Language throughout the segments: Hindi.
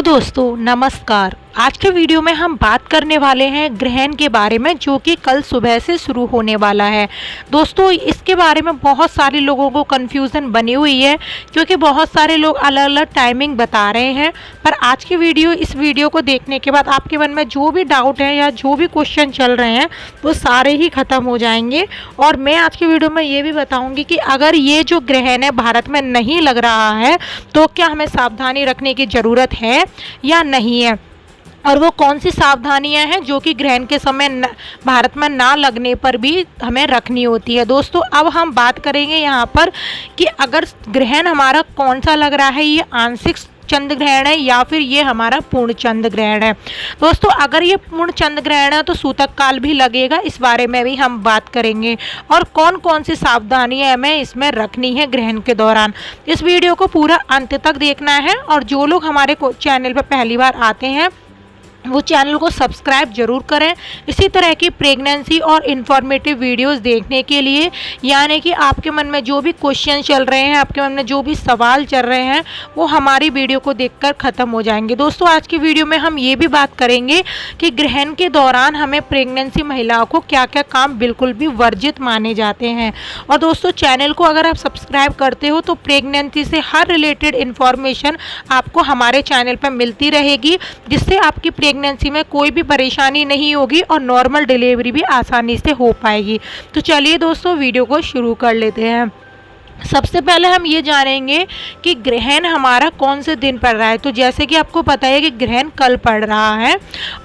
दोस्तों नमस्कार। आज के वीडियो में हम बात करने वाले हैं ग्रहण के बारे में, जो कि कल सुबह से शुरू होने वाला है। दोस्तों इसके बारे में बहुत सारे लोगों को कन्फ्यूज़न बनी हुई है, क्योंकि बहुत सारे लोग अलग अलग टाइमिंग बता रहे हैं। पर आज की इस वीडियो को देखने के बाद आपके मन में जो भी डाउट है या जो भी क्वेश्चन चल रहे हैं वो सारे ही ख़त्म हो जाएंगे। और मैं आज की वीडियो में ये भी बताऊँगी कि अगर ये जो ग्रहण है भारत में नहीं लग रहा है तो क्या हमें सावधानी रखने की ज़रूरत है या नहीं है, और वो कौन सी सावधानियां हैं जो कि ग्रहण के समय भारत में ना लगने पर भी हमें रखनी होती है। दोस्तों अब हम बात करेंगे यहाँ पर कि अगर ग्रहण हमारा कौन सा लग रहा है, ये आंशिक चंद्र ग्रहण है या फिर ये हमारा पूर्ण चंद्र ग्रहण है। दोस्तों अगर ये पूर्ण चंद्र ग्रहण है तो सूतक काल भी लगेगा, इस बारे में भी हम बात करेंगे और कौन कौन सी सावधानियां हमें इसमें रखनी है ग्रहण के दौरान। इस वीडियो को पूरा अंत तक देखना है, और जो लोग हमारे चैनल पर पहली बार आते हैं वो चैनल को सब्सक्राइब जरूर करें। इसी तरह की प्रेगनेंसी और इन्फॉर्मेटिव वीडियोस देखने के लिए, यानी कि आपके मन में जो भी क्वेश्चन चल रहे हैं, आपके मन में जो भी सवाल चल रहे हैं, वो हमारी वीडियो को देखकर ख़त्म हो जाएंगे। दोस्तों आज की वीडियो में हम ये भी बात करेंगे कि ग्रहण के दौरान हमें प्रेगनेंसी महिलाओं को क्या क्या काम बिल्कुल भी वर्जित माने जाते हैं। और दोस्तों चैनल को अगर आप सब्सक्राइब करते हो तो प्रेगनेंसी से हर रिलेटेड इन्फॉर्मेशन आपको हमारे चैनल पर मिलती रहेगी, जिससे आपकी प्रेगनेंसी में कोई भी परेशानी नहीं होगी और नॉर्मल डिलीवरी भी आसानी से हो पाएगी। तो चलिए दोस्तों वीडियो को शुरू कर लेते हैं। सबसे पहले हम ये जानेंगे कि ग्रहण हमारा कौन से दिन पड़ रहा है। तो जैसे कि आपको पता है कि ग्रहण कल पड़ रहा है,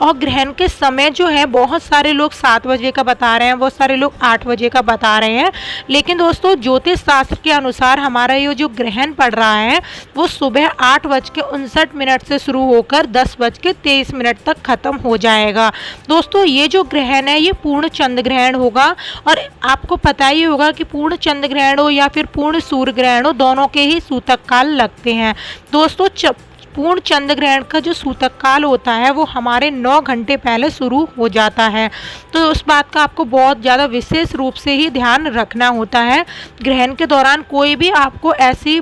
और ग्रहण के समय जो है बहुत सारे लोग 7 बजे का बता रहे हैं, बहुत सारे लोग 8 बजे का बता रहे हैं। लेकिन दोस्तों ज्योतिष शास्त्र के अनुसार हमारा ये जो ग्रहण पड़ रहा है वो सुबह 8:59 से शुरू होकर 10:23 तक ख़त्म हो जाएगा। दोस्तों ये जो ग्रहण है ये पूर्ण चंद्र ग्रहण होगा, और आपको पता ही होगा कि पूर्ण चंद्र ग्रहण हो या फिर पूर्ण सूर्य ग्रहण हो, दोनों के ही सूतक काल लगते हैं। दोस्तों पूर्ण चंद्र ग्रहण का जो सूतक काल होता है वो हमारे 9 घंटे पहले शुरू हो जाता है। तो उस बात का आपको बहुत ज़्यादा विशेष रूप से ही ध्यान रखना होता है। ग्रहण के दौरान कोई भी आपको ऐसी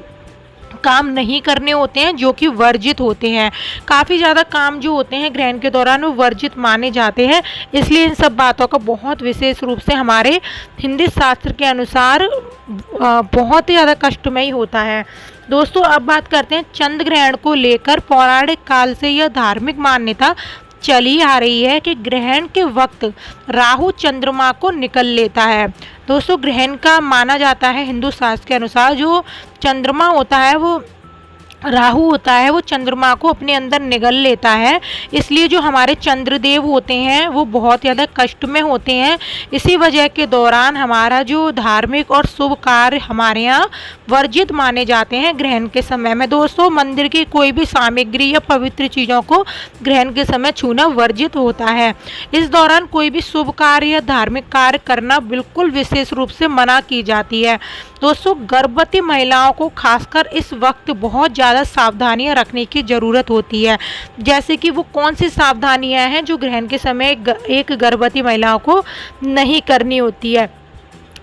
काम नहीं करने होते हैं जो कि वर्जित होते हैं। काफ़ी ज़्यादा काम जो होते हैं ग्रहण के दौरान वो वर्जित माने जाते हैं, इसलिए इन सब बातों का बहुत विशेष रूप से हमारे हिंदी शास्त्र के अनुसार बहुत ही ज़्यादा कष्टमयी होता है। दोस्तों अब बात करते हैं चंद्र ग्रहण को लेकर। पौराणिक काल से यह धार्मिक मान्यता चली आ रही है कि ग्रहण के वक्त राहु चंद्रमा को निकल लेता है। दोस्तों ग्रहण का माना जाता है हिंदू शास्त्र के अनुसार जो चंद्रमा होता है वो राहु होता है, वो चंद्रमा को अपने अंदर निगल लेता है। इसलिए जो हमारे चंद्रदेव होते हैं वो बहुत ज़्यादा कष्ट में होते हैं। इसी वजह के दौरान हमारा जो धार्मिक और शुभ कार्य हमारे यहाँ वर्जित माने जाते हैं ग्रहण के समय में। दोस्तों मंदिर की कोई भी सामग्री या पवित्र चीज़ों को ग्रहण के समय छूना वर्जित होता है। इस दौरान कोई भी शुभ कार्य या धार्मिक कार्य करना बिल्कुल विशेष रूप से मना की जाती है। दोस्तों गर्भवती महिलाओं को खासकर इस वक्त बहुत ज़्यादा सावधानियां रखने की ज़रूरत होती है। जैसे कि वो कौन सी सावधानियां हैं जो ग्रहण के समय एक गर्भवती महिलाओं को नहीं करनी होती है।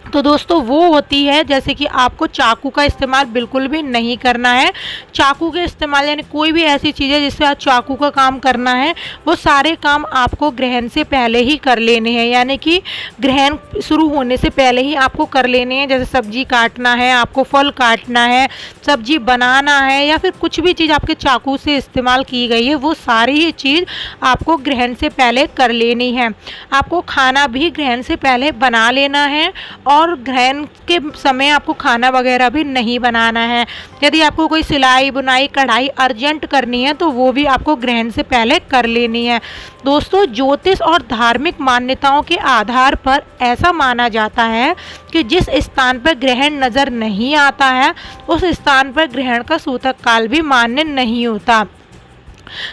तो दोस्तों वो होती है जैसे कि आपको चाकू का इस्तेमाल बिल्कुल भी नहीं करना है। चाकू के इस्तेमाल यानी कोई भी ऐसी चीज़ है जिससे आप चाकू का काम करना है, वो सारे काम आपको ग्रहण से पहले ही कर लेने हैं, यानी कि ग्रहण शुरू होने से पहले ही आपको कर लेने हैं। जैसे सब्जी काटना है, आपको फल काटना है, सब्जी बनाना है, या फिर कुछ भी चीज़ आपके चाकू से इस्तेमाल की गई है, वो सारी ही चीज़ आपको ग्रहण से पहले कर लेनी है। आपको खाना भी ग्रहण से पहले बना लेना है, और ग्रहण के समय आपको खाना वगैरह भी नहीं बनाना है। यदि आपको कोई सिलाई बुनाई कढ़ाई अर्जेंट करनी है तो वो भी आपको ग्रहण से पहले कर लेनी है। दोस्तों ज्योतिष और धार्मिक मान्यताओं के आधार पर ऐसा माना जाता है कि जिस स्थान पर ग्रहण नज़र नहीं आता है उस स्थान पर ग्रहण का सूतक काल भी मान्य नहीं होता।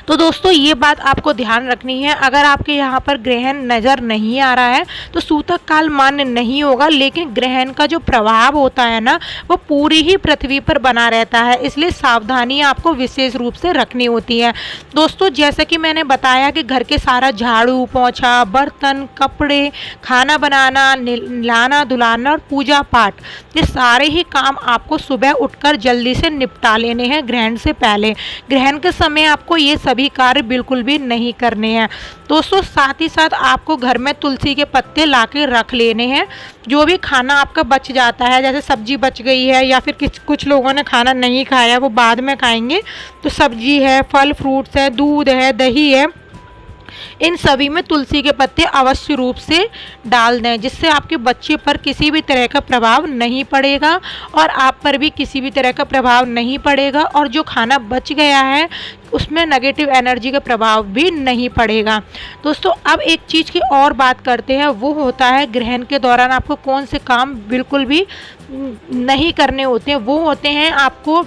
तो दोस्तों ये बात आपको ध्यान रखनी है। अगर आपके यहाँ पर ग्रहण नज़र नहीं आ रहा है तो सूतक काल मान्य नहीं होगा, लेकिन ग्रहण का जो प्रभाव होता है ना वो पूरी ही पृथ्वी पर बना रहता है, इसलिए सावधानी आपको विशेष रूप से रखनी होती है। दोस्तों जैसे कि मैंने बताया कि घर के सारा झाड़ू पोंछा, बर्तन, कपड़े, खाना बनाना, नहलाना धुलाना और पूजा पाठ, ये सारे ही काम आपको सुबह उठकर जल्दी से निपटा लेने हैं ग्रहण से पहले। ग्रहण के समय आपको ये सभी कार्य बिल्कुल भी नहीं करने हैं। दोस्तों साथ ही साथ आपको घर में तुलसी के पत्ते ला के रख लेने हैं। जो भी खाना आपका बच जाता है, जैसे सब्जी बच गई है या फिर कुछ लोगों ने खाना नहीं खाया वो बाद में खाएंगे, तो सब्जी है, फल फ्रूट्स है, दूध है, दही है, इन सभी में तुलसी के पत्ते अवश्य रूप से डाल दें, जिससे आपके बच्चे पर किसी भी तरह का प्रभाव नहीं पड़ेगा और आप पर भी किसी भी तरह का प्रभाव नहीं पड़ेगा, और जो खाना बच गया है उसमें नेगेटिव एनर्जी का प्रभाव भी नहीं पड़ेगा। दोस्तों अब एक चीज़ की और बात करते हैं, वो होता है ग्रहण के दौरान आपको कौन से काम बिल्कुल भी नहीं करने होते हैं। वो होते हैं आपको,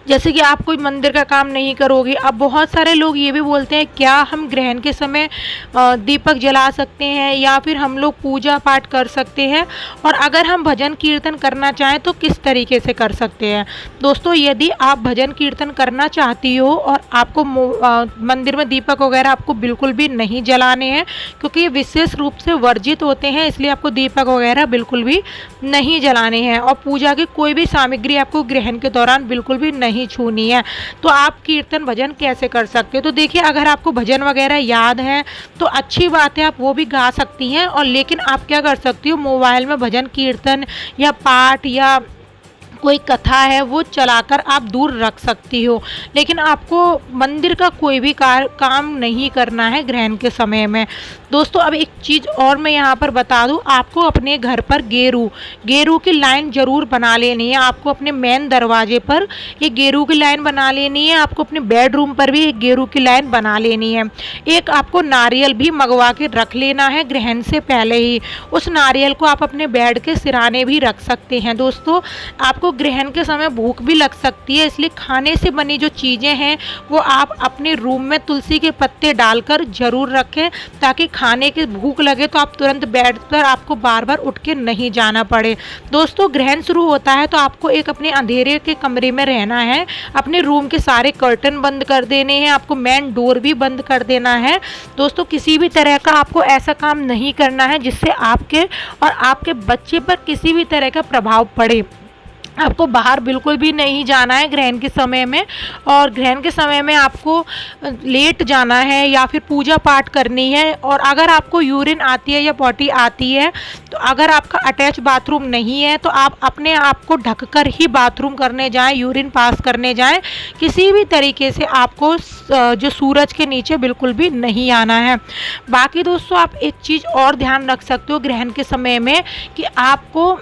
जैसे कि आप कोई मंदिर का काम नहीं करोगे। अब बहुत सारे लोग ये भी बोलते हैं क्या हम ग्रहण के समय दीपक जला सकते हैं या फिर हम लोग पूजा पाठ कर सकते हैं, और अगर हम भजन कीर्तन करना चाहें तो किस तरीके से कर सकते हैं। दोस्तों यदि आप भजन कीर्तन करना चाहती हो और आपको मंदिर में दीपक वगैरह आपको बिल्कुल भी नहीं जलाने हैं, क्योंकि ये विशेष रूप से वर्जित होते हैं, इसलिए आपको दीपक वगैरह बिल्कुल भी नहीं जलाने हैं, और पूजा की कोई भी सामग्री आपको ग्रहण के दौरान बिल्कुल भी नहीं छूनी है। तो आप कीर्तन भजन कैसे कर सकते हो? तो देखिए अगर आपको भजन वगैरह याद है तो अच्छी बात है, आप वो भी गा सकती हैं, और लेकिन आप क्या कर सकती हो, मोबाइल में भजन कीर्तन या पाठ या कोई कथा है वो चलाकर आप दूर रख सकती हो, लेकिन आपको मंदिर का कोई भी काम नहीं करना है ग्रहण के समय में। दोस्तों अब एक चीज़ और मैं यहाँ पर बता दूँ, आपको अपने घर पर गेरू की लाइन ज़रूर बना लेनी है। आपको अपने मेन दरवाजे पर एक गेरू की लाइन बना लेनी है, आपको अपने बेडरूम पर भी एक गेरू की लाइन बना लेनी है। एक आपको नारियल भी मंगवा के रख लेना है ग्रहण से पहले ही, उस नारियल को आप अपने बेड के सिराने भी रख सकते हैं। दोस्तों आपको ग्रहण के समय भूख भी लग सकती है, इसलिए खाने से बनी जो चीज़ें हैं वो आप अपने रूम में तुलसी के पत्ते डालकर ज़रूर रखें, ताकि खाने की भूख लगे तो आप तुरंत बेड पर आपको बार बार उठ के नहीं जाना पड़े। दोस्तों ग्रहण शुरू होता है तो आपको एक अपने अंधेरे के कमरे में रहना है, अपने रूम के सारे कर्टन बंद कर देने हैं, आपको मेन डोर भी बंद कर देना है। दोस्तों किसी भी तरह का आपको ऐसा काम नहीं करना है जिससे आपके और आपके बच्चे पर किसी भी तरह का प्रभाव पड़े। आपको बाहर बिल्कुल भी नहीं जाना है ग्रहण के समय में, और ग्रहण के समय में आपको लेट जाना है या फिर पूजा पाठ करनी है। और अगर आपको यूरिन आती है या पॉटी आती है, तो अगर आपका अटैच बाथरूम नहीं है तो आप अपने आप को ढककर ही बाथरूम करने जाएं, यूरिन पास करने जाएं। किसी भी तरीके से आपको जो सूरज के नीचे बिल्कुल भी नहीं आना है। बाकी दोस्तों आप एक चीज़ और ध्यान रख सकते हो ग्रहण के समय में, कि आपको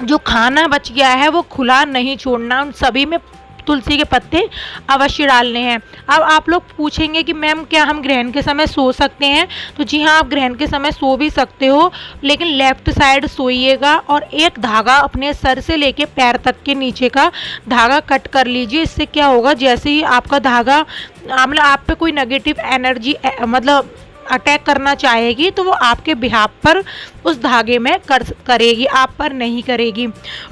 जो खाना बच गया है वो खुला नहीं छोड़ना, उन सभी में तुलसी के पत्ते अवश्य डालने हैं। अब आप लोग पूछेंगे कि मैम क्या हम ग्रहण के समय सो सकते हैं? तो जी हाँ, आप ग्रहण के समय सो भी सकते हो, लेकिन लेफ्ट साइड सोइएगा और एक धागा अपने सर से लेके पैर तक के नीचे का धागा कट कर लीजिए। इससे क्या होगा, जैसे ही आपका धागा मतलब आप पे कोई नेगेटिव एनर्जी मतलब अटैक करना चाहेगी तो वो आपके बिहाफ पर उस धागे में करेगी, आप पर नहीं करेगी।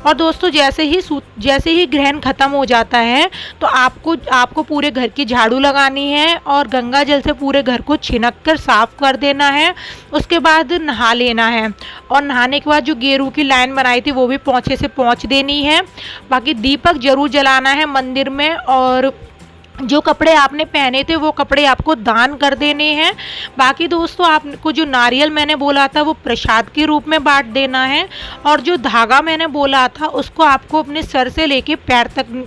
और दोस्तों जैसे ही ग्रहण ख़त्म हो जाता है तो आपको पूरे घर की झाड़ू लगानी है और गंगा जल से पूरे घर को छिनक कर साफ़ कर देना है। उसके बाद नहा लेना है, और नहाने के बाद जो गेरू की लाइन बनाई थी वो भी पोंछे से पोंछ देनी है। बाकी दीपक ज़रूर जलाना है मंदिर में, और जो कपड़े आपने पहने थे वो कपड़े आपको दान कर देने हैं। बाकी दोस्तों आपको जो नारियल मैंने बोला था वो प्रसाद के रूप में बांट देना है, और जो धागा मैंने बोला था उसको आपको अपने सर से लेके पैर तक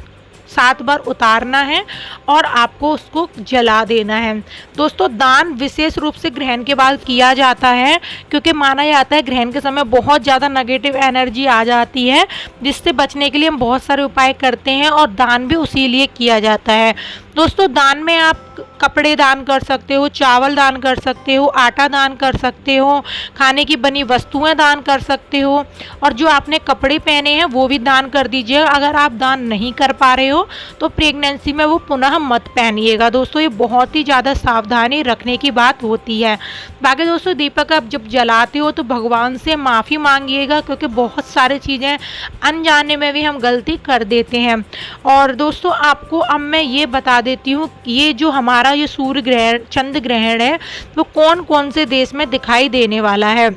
7 बार उतारना है और आपको उसको जला देना है। दोस्तों दान विशेष रूप से ग्रहण के बाद किया जाता है, क्योंकि माना जाता है ग्रहण के समय बहुत ज़्यादा नेगेटिव एनर्जी आ जाती है, जिससे बचने के लिए हम बहुत सारे उपाय करते हैं, और दान भी उसी लिए किया जाता है। दोस्तों दान में आप कपड़े दान कर सकते हो, चावल दान कर सकते हो, आटा दान कर सकते हो, खाने की बनी वस्तुएं दान कर सकते हो, और जो आपने कपड़े पहने हैं वो भी दान कर दीजिए। अगर आप दान नहीं कर पा रहे हो तो प्रेगनेंसी में वो पुनः मत पहनिएगा। दोस्तों ये बहुत ही ज़्यादा सावधानी रखने की बात होती है। बाकी दोस्तों दीपक आप जब जलाते हो तो भगवान से माफ़ी मांगिएगा, क्योंकि बहुत सारी चीज़ें अनजाने में भी हम गलती कर देते हैं। और दोस्तों आपको अब मैं ये बता देती हूँ, ये जो हमारा ये सूर्य ग्रहण चंद्र ग्रहण है वो कौन कौन से देश में दिखाई देने वाला है।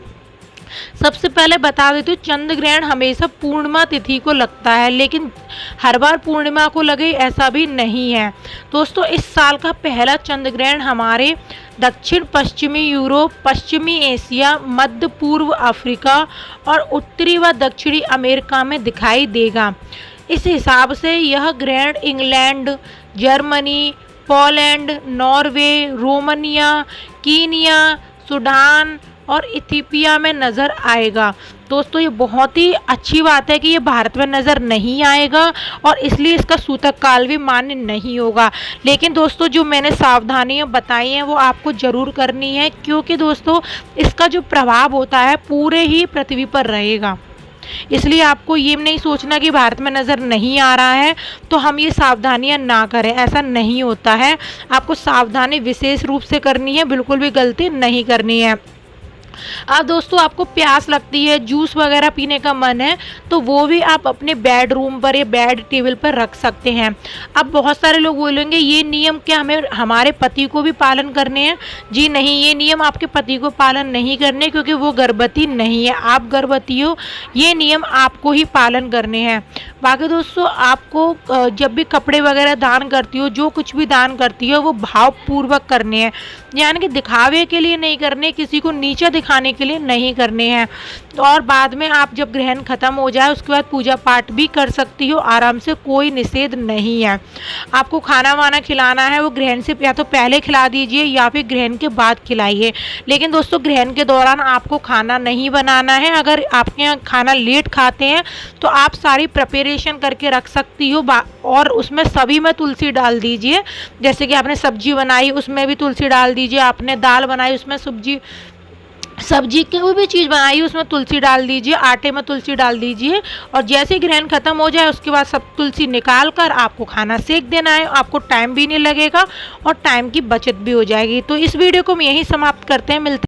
सबसे पहले बता देती हूँ, चंद्र ग्रहण हमेशा पूर्णिमा तिथि को लगता है, लेकिन हर बार पूर्णिमा को लगे ऐसा भी नहीं है। दोस्तों इस साल का पहला चंद्र ग्रहण हमारे दक्षिण पश्चिमी यूरोप, पश्चिमी एशिया, मध्य पूर्व अफ्रीका और उत्तरी व दक्षिणी अमेरिका में दिखाई देगा। इस हिसाब से यह ग्रहण England, Germany, Poland, Norway, Romania, Kenya, Sudan और इथियोपिया में नज़र आएगा। दोस्तों ये बहुत ही अच्छी बात है कि ये भारत में नज़र नहीं आएगा और इसलिए इसका सूतक काल भी मान्य नहीं होगा। लेकिन दोस्तों जो मैंने सावधानियां बताई हैं वो आपको ज़रूर करनी है, क्योंकि दोस्तों इसका जो प्रभाव होता है पूरे ही पृथ्वी पर रहेगा। इसलिए आपको ये नहीं सोचना कि भारत में नज़र नहीं आ रहा है तो हम ये सावधानियां ना करें, ऐसा नहीं होता है। आपको सावधानी विशेष रूप से करनी है, बिल्कुल भी गलती नहीं करनी है। अब दोस्तों आपको प्यास लगती है, जूस वगैरह पीने का मन है, तो वो भी आप अपने बेडरूम पर या बेड टेबल पर रख सकते हैं। अब बहुत सारे लोग बोलेंगे ये नियम क्या हमें हमारे पति को भी पालन करने हैं? जी नहीं, ये नियम आपके पति को पालन नहीं करने, क्योंकि वो गर्भवती नहीं है, आप गर्भवती हो। ये नियम आपको ही पालन करने हैं। बाकी दोस्तों आपको जब भी कपड़े वगैरह दान करती हो, जो कुछ भी दान करती हो, वो भावपूर्वक करने हैं, यानी कि दिखावे के लिए नहीं करने, किसी को नीचा दिखाने के लिए नहीं करने हैं। और बाद में आप जब ग्रहण खत्म हो जाए उसके बाद पूजा पाठ भी कर सकती हो आराम से, कोई निषेध नहीं है। आपको खाना वाना खिलाना है वो ग्रहण से या तो पहले खिला दीजिए या फिर ग्रहण के बाद खिलाइए। लेकिन दोस्तों ग्रहण के दौरान आपको खाना नहीं बनाना है। अगर आपके यहाँ खाना लेट खाते हैं तो आप सारी प्रिपरेशन करके रख सकती हो और उसमें सभी में तुलसी डाल दीजिए। जैसे कि आपने सब्जी बनाई उसमें भी तुलसी डाल दीजिए, आपने दाल बनाई उसमें सब्जी कोई भी चीज़ बनाई उसमें तुलसी डाल दीजिए, आटे में तुलसी डाल दीजिए। और जैसे ही ग्रहण खत्म हो जाए उसके बाद सब तुलसी निकाल कर आपको खाना सेक देना है। आपको टाइम भी नहीं लगेगा और टाइम की बचत भी हो जाएगी। तो इस वीडियो को हम यहीं समाप्त करते हैं, मिलते